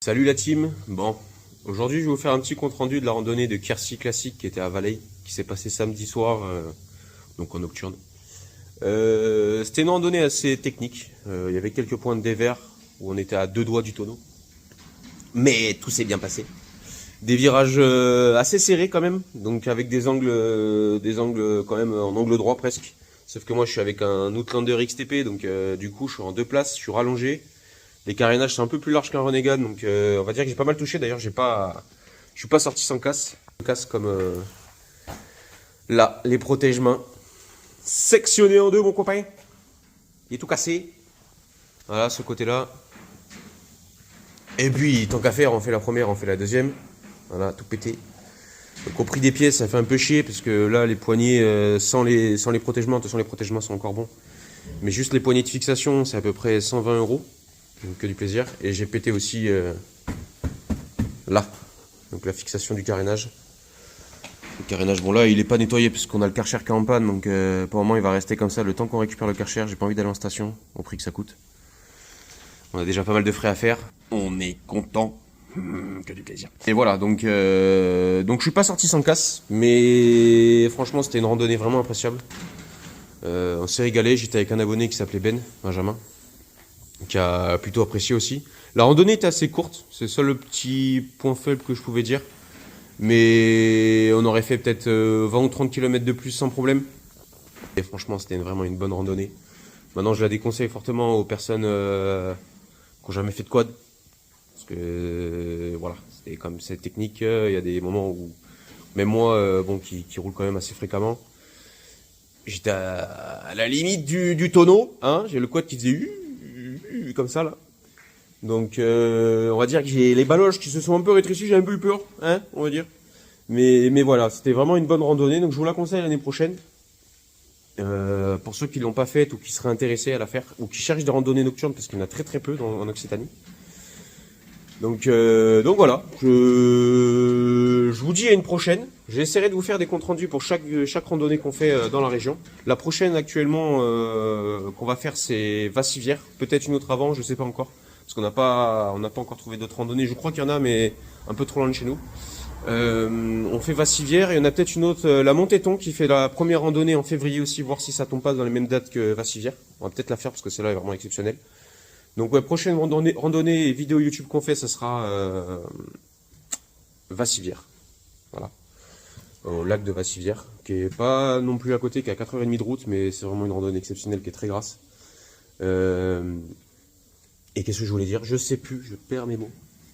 Salut la team. Bon, aujourd'hui je vais vous faire un petit compte rendu de la randonnée de Quercy classique qui était à Valais, qui s'est passé samedi soir, donc en nocturne. C'était une randonnée assez technique. Il y avait quelques points de dévers où on était à 2 doigts du tonneau, mais tout s'est bien passé. Des virages assez serrés quand même, donc avec des angles quand même en angle droit presque. Sauf que moi je suis avec un Outlander XTP, donc du coup je suis en 2 places, je suis rallongé. Les carénages c'est un peu plus large qu'un Renegade, donc on va dire que j'ai pas mal touché. D'ailleurs je suis pas sorti sans casse. Casse comme là, les protège-mains sectionnés en deux mon copain. Il est tout cassé. Voilà ce côté-là. Et puis tant qu'à faire, on fait la première, on fait la deuxième. Voilà, tout pété. Donc au prix des pièces, ça fait un peu chier parce que là les poignées sans les protège-mains, de toute façon les protège-mains sont encore bons. Mais juste les poignées de fixation, c'est à peu près 120 €. Donc que du plaisir. Et j'ai pété aussi là. Donc la fixation du carénage. Le carénage, bon là il est pas nettoyé parce qu'on a le Karcher qui est en panne. Donc pour le moment il va rester comme ça le temps qu'on récupère le Karcher. J'ai pas envie d'aller en station au prix que ça coûte. On a déjà pas mal de frais à faire. On est content. Que du plaisir. Et voilà, donc je suis pas sorti sans casse. Mais franchement c'était une randonnée vraiment appréciable. On s'est régalé. J'étais avec un abonné qui s'appelait Ben, Benjamin, qui a plutôt apprécié aussi. La randonnée était assez courte, c'est ça le petit point faible que je pouvais dire. Mais on aurait fait peut-être 20 ou 30 km de plus sans problème. Et franchement, c'était vraiment une bonne randonnée. Maintenant, je la déconseille fortement aux personnes qui n'ont jamais fait de quad. Parce que voilà, c'est comme cette technique, il y a des moments où, même moi, bon, qui roule quand même assez fréquemment, j'étais à la limite du tonneau, hein, j'ai le quad qui faisait comme ça là. Donc on va dire que j'ai les baloches qui se sont un peu rétrécies, j'ai un peu eu peur, hein, on va dire. Mais voilà, c'était vraiment une bonne randonnée, donc je vous la conseille l'année prochaine. Pour ceux qui l'ont pas faite ou qui seraient intéressés à la faire, ou qui cherchent des randonnées nocturnes, parce qu'il y en a très très peu en Occitanie. Donc voilà, je vous dis à une prochaine. J'essaierai de vous faire des comptes rendus pour chaque randonnée qu'on fait dans la région. La prochaine actuellement qu'on va faire, c'est Vassivière. Peut-être une autre avant, je sais pas encore. Parce qu'on n'a pas encore trouvé d'autres randonnées. Je crois qu'il y en a, mais un peu trop loin de chez nous. On fait Vassivière et on a peut-être une autre, la Montéton, qui fait la première randonnée en février aussi, voir si ça tombe pas dans les mêmes dates que Vassivière. On va peut-être la faire parce que celle-là est vraiment exceptionnelle. Donc ouais, prochaine randonnée et vidéo YouTube qu'on fait, ça sera Vassivière. Voilà. Au lac de Vassivière, qui est pas non plus à côté, qui est à 4h30 de route, mais c'est vraiment une randonnée exceptionnelle qui est très grasse. Et qu'est-ce que je voulais dire? Je sais plus, je perds mes mots.